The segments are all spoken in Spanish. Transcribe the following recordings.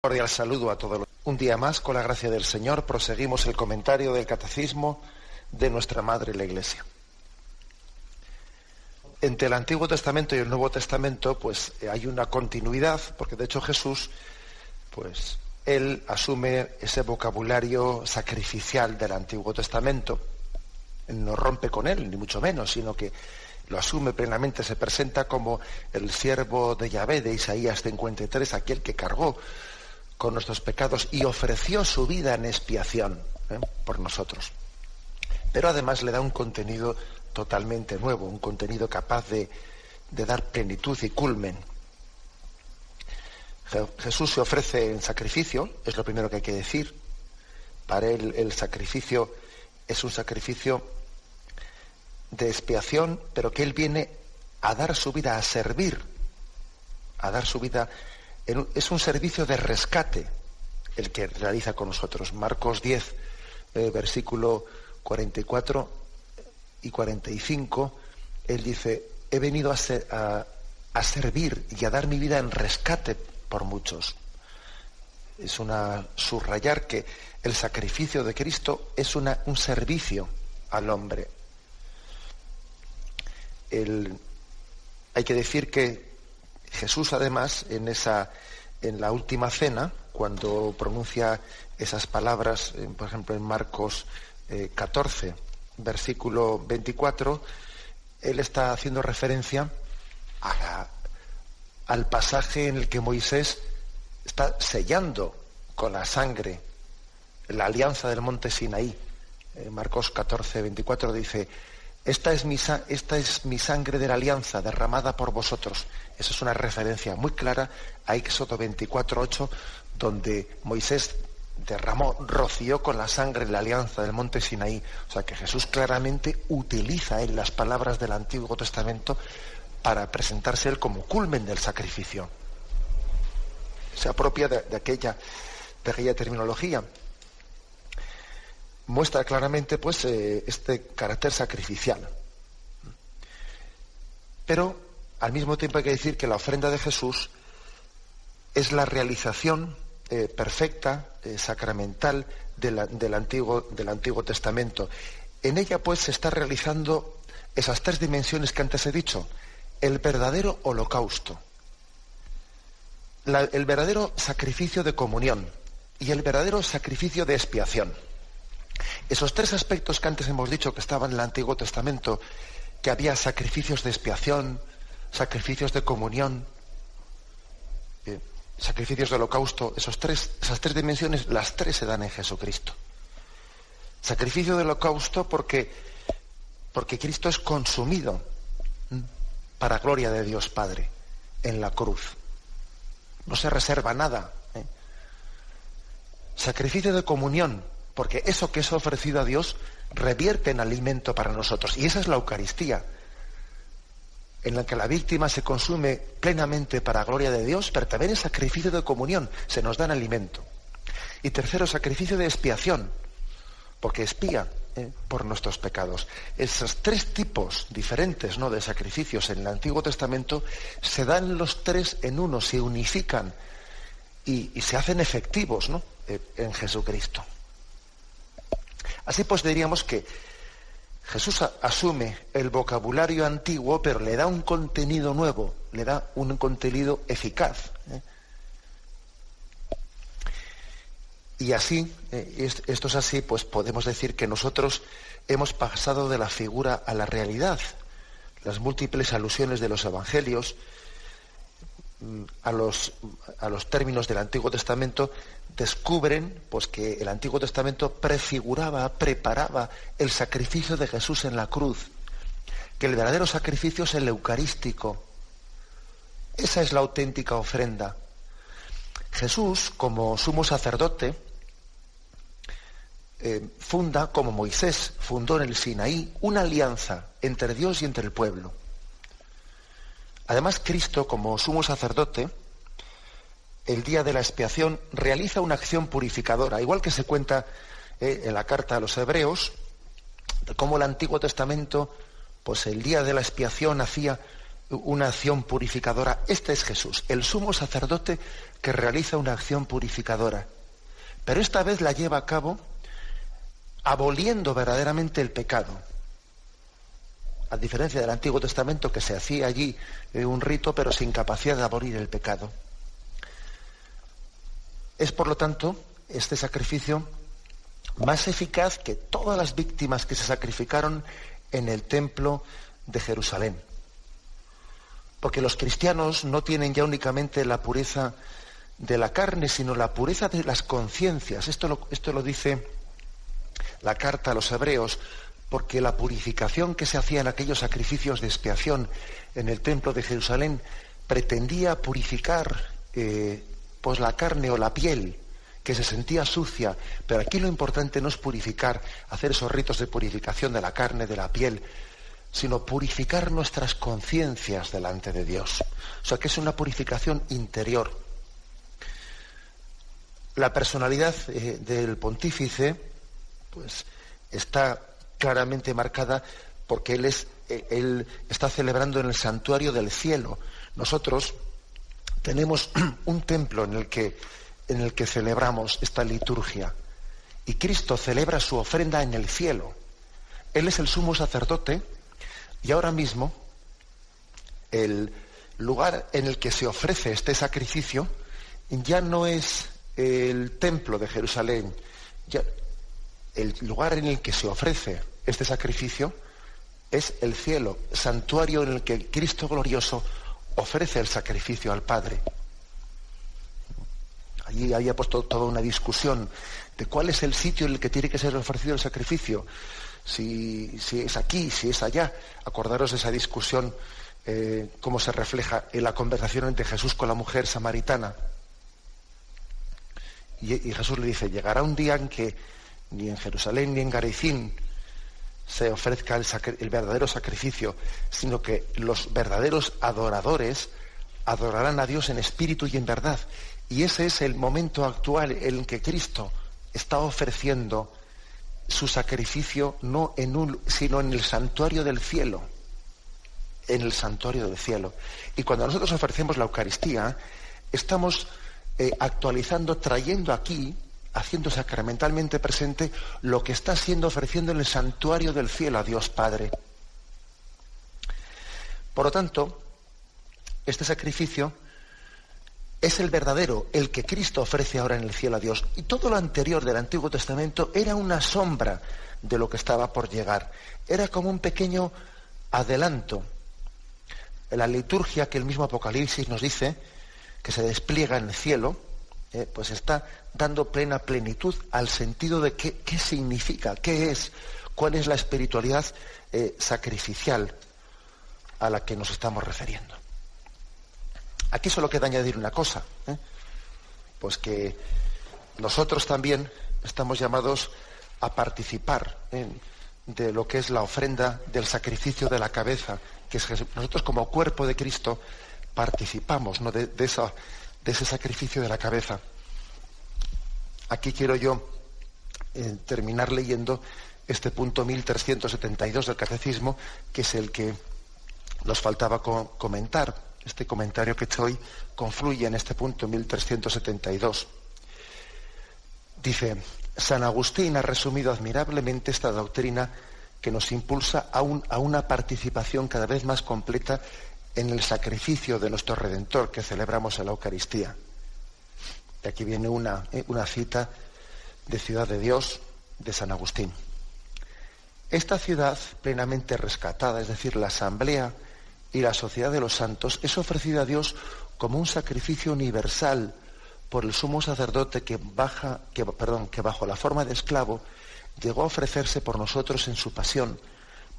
Cordial saludo a todos. Un día más, con la gracia del Señor, proseguimos el comentario del Catecismo de nuestra Madre la Iglesia. Entre el Antiguo Testamento y el Nuevo Testamento, pues hay una continuidad, porque de hecho Jesús, pues él asume ese vocabulario sacrificial del Antiguo Testamento. Él no rompe con él, ni mucho menos, sino que lo asume plenamente, se presenta como el siervo de Yahvé de Isaías 53, aquel que cargó con nuestros pecados y ofreció su vida en expiación por nosotros. Pero además le da un contenido totalmente nuevo, un contenido capaz de dar plenitud y culmen. Jesús se ofrece en sacrificio, es lo primero que hay que decir. Para él el sacrificio es un sacrificio de expiación, pero que él viene a dar su vida, a servir, a dar su vida. Es un servicio de rescate el que realiza con nosotros. Marcos 10, versículo 44 y 45, él dice: he venido a servir y a dar mi vida en rescate por muchos. Es subrayar que el sacrificio de Cristo es un servicio al hombre. Hay que decir que Jesús, además, en la última cena, cuando pronuncia esas palabras, por ejemplo en Marcos 14, versículo 24, él está haciendo referencia al pasaje en el que Moisés está sellando con la sangre la alianza del monte Sinaí. Marcos 14, 24 dice: esta es mi sangre de la alianza derramada por vosotros. Esa es una referencia muy clara a Éxodo 24:8, donde Moisés roció con la sangre la alianza del monte Sinaí. O sea que Jesús claramente utiliza las palabras del Antiguo Testamento para presentarse él como culmen del sacrificio. Se apropia de aquella terminología. Muestra claramente pues este carácter sacrificial. Pero al mismo tiempo hay que decir que la ofrenda de Jesús es la realización perfecta, sacramental del Antiguo Testamento. En ella pues se está realizando esas tres dimensiones que antes he dicho: el verdadero holocausto, el verdadero sacrificio de comunión y el verdadero sacrificio de expiación. Esos tres aspectos que antes hemos dicho que estaban en el Antiguo Testamento, que había sacrificios de expiación, sacrificios de comunión, sacrificios de holocausto, esas tres dimensiones, las tres se dan en Jesucristo. Sacrificio de holocausto porque Cristo es consumido para gloria de Dios Padre en la cruz. No se reserva nada. Sacrificio de comunión, porque eso que es ofrecido a Dios revierte en alimento para nosotros. Y esa es la Eucaristía, en la que la víctima se consume plenamente para gloria de Dios, pero también es sacrificio de comunión, se nos da en alimento. Y tercero, sacrificio de expiación, porque expía por nuestros pecados. Esos tres tipos diferentes, ¿no?, de sacrificios en el Antiguo Testamento se dan los tres en uno, se unifican y se hacen efectivos, ¿no?, en Jesucristo. Así pues diríamos que Jesús asume el vocabulario antiguo, pero le da un contenido nuevo, le da un contenido eficaz. Y así, esto es así, pues podemos decir que nosotros hemos pasado de la figura a la realidad. Las múltiples alusiones de los evangelios a los términos del Antiguo Testamento descubren pues que el Antiguo Testamento preparaba el sacrificio de Jesús en la cruz, que el verdadero sacrificio es el eucarístico. Esa es la auténtica ofrenda. Jesús, como sumo sacerdote, funda, como Moisés fundó en el Sinaí, una alianza entre Dios y entre el pueblo. Además, Cristo, como sumo sacerdote, el día de la expiación, realiza una acción purificadora, igual que se cuenta en la carta a los Hebreos, de cómo el Antiguo Testamento, pues el día de la expiación hacía una acción purificadora. Este es Jesús, el sumo sacerdote que realiza una acción purificadora. Pero esta vez la lleva a cabo aboliendo verdaderamente el pecado. A diferencia del Antiguo Testamento, que se hacía allí un rito, pero sin capacidad de abolir el pecado. Es, por lo tanto, este sacrificio más eficaz que todas las víctimas que se sacrificaron en el templo de Jerusalén. Porque los cristianos no tienen ya únicamente la pureza de la carne, sino la pureza de las conciencias. Esto lo dice la carta a los Hebreos, porque la purificación que se hacía en aquellos sacrificios de expiación en el templo de Jerusalén pretendía purificar pues la carne o la piel, que se sentía sucia, pero aquí lo importante no es purificar, hacer esos ritos de purificación de la carne, de la piel, sino purificar nuestras conciencias delante de Dios. O sea, que es una purificación interior. La personalidad del pontífice, pues, está claramente marcada porque él está celebrando en el santuario del cielo. Nosotros tenemos un templo en el que celebramos esta liturgia, y Cristo celebra su ofrenda en el cielo. Él es el sumo sacerdote, y ahora mismo el lugar en el que se ofrece este sacrificio ya no es el templo de Jerusalén. Ya, el lugar en el que se ofrece este sacrificio es el cielo, santuario en el que Cristo glorioso ofrece el sacrificio al Padre. Allí había puesto toda una discusión de cuál es el sitio en el que tiene que ser ofrecido el sacrificio. Si es aquí, si es allá. Acordaros de esa discusión, cómo se refleja en la conversación entre Jesús con la mujer samaritana. Y Jesús le dice, llegará un día en que ni en Jerusalén ni en Garizim se ofrezca el verdadero sacrificio, sino que los verdaderos adoradores adorarán a Dios en espíritu y en verdad. Y ese es el momento actual en el que Cristo está ofreciendo su sacrificio sino en el santuario del cielo. En el santuario del cielo. Y cuando nosotros ofrecemos la Eucaristía, estamos actualizando, trayendo aquí, haciendo sacramentalmente presente lo que está siendo ofreciendo en el santuario del cielo a Dios Padre. Por lo tanto, este sacrificio es el verdadero, el que Cristo ofrece ahora en el cielo a Dios. Y todo lo anterior del Antiguo Testamento era una sombra de lo que estaba por llegar. Era como un pequeño adelanto. La liturgia que el mismo Apocalipsis nos dice, que se despliega en el cielo, pues está dando plena plenitud al sentido de qué significa, qué es, cuál es la espiritualidad sacrificial a la que nos estamos refiriendo. Aquí solo queda añadir una cosa, pues que nosotros también estamos llamados a participar de lo que es la ofrenda del sacrificio de la cabeza, que es Jesús. Nosotros como cuerpo de Cristo participamos, ¿no?, de ese sacrificio de la cabeza. Aquí quiero yo terminar leyendo este punto 1372 del Catecismo, que es el que nos faltaba comentar. Este comentario que hoy confluye en este punto 1372. Dice, San Agustín ha resumido admirablemente esta doctrina que nos impulsa a una participación cada vez más completa en el sacrificio de nuestro Redentor que celebramos en la Eucaristía. Y aquí viene una cita de Ciudad de Dios, de San Agustín. Esta ciudad plenamente rescatada, es decir, la asamblea y la sociedad de los santos, es ofrecida a Dios como un sacrificio universal por el sumo sacerdote que bajo la forma de esclavo llegó a ofrecerse por nosotros en su pasión,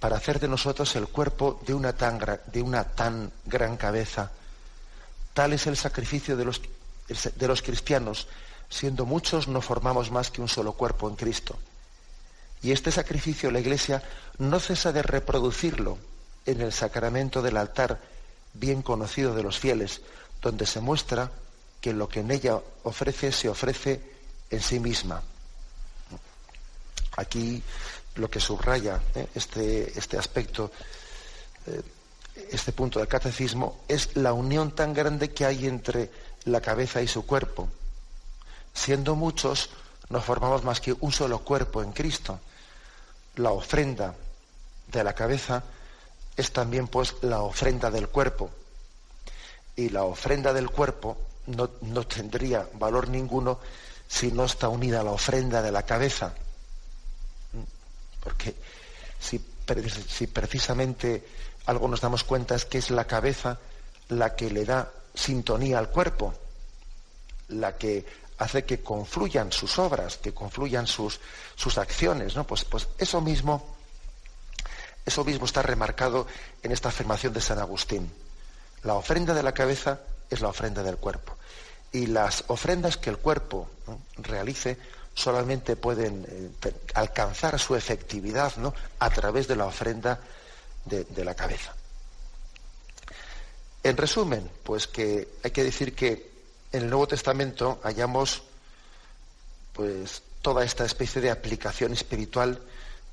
para hacer de nosotros el cuerpo de una tan gran cabeza. Tal es el sacrificio de los cristianos, siendo muchos no formamos más que un solo cuerpo en Cristo. Y este sacrificio la Iglesia no cesa de reproducirlo en el sacramento del altar, bien conocido de los fieles, donde se muestra que lo que en ella ofrece se ofrece en sí misma. Aquí lo que subraya este aspecto, este punto del catecismo, es la unión tan grande que hay entre la cabeza y su cuerpo. Siendo muchos, no formamos más que un solo cuerpo en Cristo. La ofrenda de la cabeza es también pues la ofrenda del cuerpo. Y la ofrenda del cuerpo no tendría valor ninguno si no está unida a la ofrenda de la cabeza. Porque si precisamente algo nos damos cuenta es que es la cabeza la que le da sintonía al cuerpo, la que hace que confluyan sus obras, que confluyan sus acciones, ¿no? Pues eso mismo está remarcado en esta afirmación de San Agustín. La ofrenda de la cabeza es la ofrenda del cuerpo. Y las ofrendas que el cuerpo, ¿no?, realice solamente pueden alcanzar su efectividad, ¿no?, a través de la ofrenda de la cabeza. En resumen, pues que hay que decir que en el Nuevo Testamento hallamos pues toda esta especie de aplicación espiritual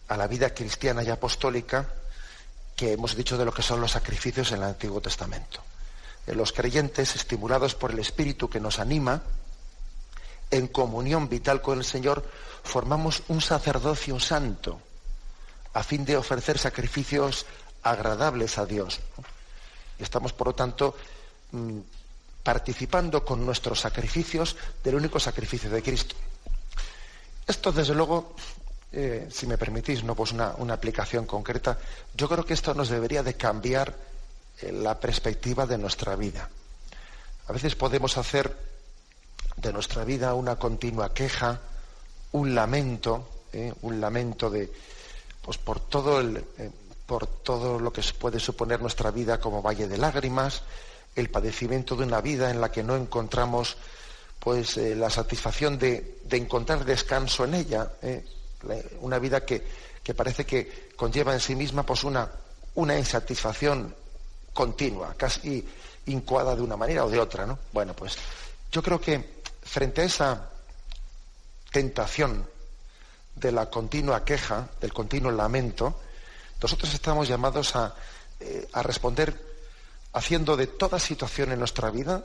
a la vida cristiana y apostólica que hemos dicho de lo que son los sacrificios en el Antiguo Testamento. Los creyentes, estimulados por el Espíritu que nos anima, en comunión vital con el Señor, formamos un sacerdocio santo a fin de ofrecer sacrificios agradables a Dios. Y estamos, por lo tanto, participando con nuestros sacrificios del único sacrificio de Cristo. Esto, desde luego, si me permitís, ¿no?, pues una aplicación concreta, yo creo que esto nos debería de cambiar la perspectiva de nuestra vida. A veces podemos hacer de nuestra vida una continua queja, un lamento de, pues por todo lo que puede suponer nuestra vida como valle de lágrimas, el padecimiento de una vida en la que no encontramos pues la satisfacción de encontrar descanso en ella, una vida que parece que conlleva en sí misma pues una insatisfacción continua, casi incoada de una manera o de otra, ¿no? Bueno, pues yo creo que frente a esa tentación de la continua queja, del continuo lamento, nosotros estamos llamados a responder haciendo de toda situación en nuestra vida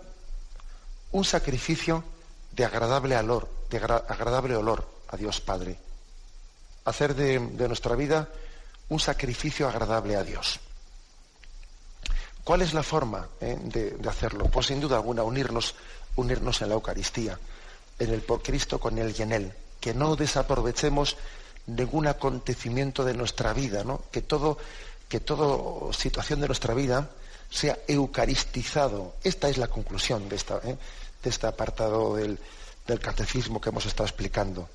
un sacrificio de agradable olor a Dios Padre. Hacer de nuestra vida un sacrificio agradable a Dios. ¿Cuál es la forma de hacerlo? Pues sin duda alguna unirnos en la Eucaristía, en el por Cristo, con Él y en Él. Que no desaprovechemos ningún acontecimiento de nuestra vida, ¿no? Que toda situación de nuestra vida sea eucaristizado. Esta es la conclusión de este apartado del catecismo que hemos estado explicando.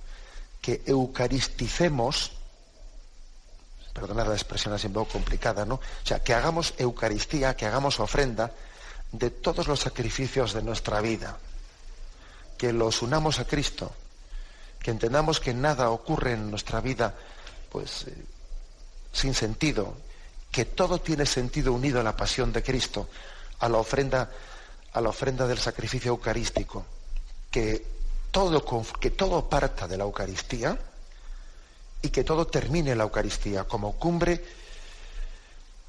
Que eucaristicemos, perdonad la expresión así un poco complicada, ¿no? O sea, que hagamos Eucaristía, que hagamos ofrenda de todos los sacrificios de nuestra vida. Que los unamos a Cristo. Que entendamos que nada ocurre en nuestra vida pues sin sentido, que todo tiene sentido unido a la pasión de Cristo, a la ofrenda del sacrificio eucarístico, que todo parta de la Eucaristía y que todo termine en la Eucaristía como cumbre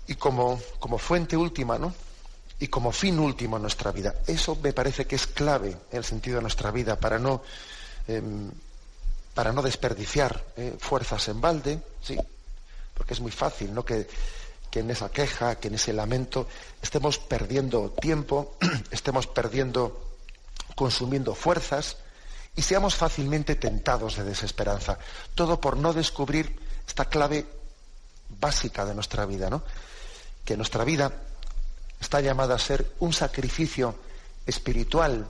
y como fuente última, ¿no?, y como fin último en nuestra vida. Eso me parece que es clave en el sentido de nuestra vida para no desperdiciar fuerzas en balde, sí, porque es muy fácil, ¿no?, que en esa queja, que en ese lamento estemos perdiendo tiempo, estemos consumiendo fuerzas y seamos fácilmente tentados de desesperanza. Todo por no descubrir esta clave básica de nuestra vida, ¿no?, que nuestra vida está llamada a ser un sacrificio espiritual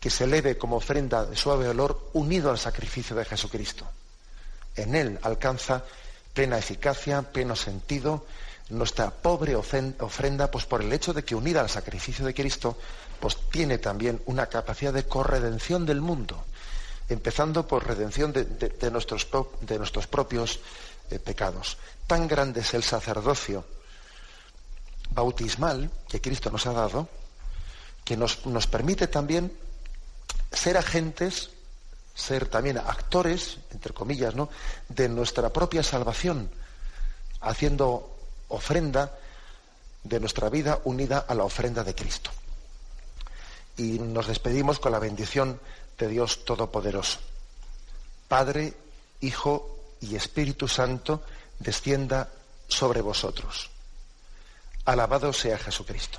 que se eleve como ofrenda de suave olor unido al sacrificio de Jesucristo. En Él alcanza plena eficacia, pleno sentido nuestra pobre ofrenda, pues por el hecho de que unida al sacrificio de Cristo, pues tiene también una capacidad de corredención del mundo, empezando por redención de nuestros propios pecados. Tan grande es el sacerdocio bautismal que Cristo nos ha dado, que nos permite también ser agentes, ser también actores, entre comillas, ¿no?, de nuestra propia salvación, haciendo ofrenda de nuestra vida unida a la ofrenda de Cristo. Y nos despedimos con la bendición de Dios Todopoderoso. Padre, Hijo y Espíritu Santo, descienda sobre vosotros. Alabado sea Jesucristo.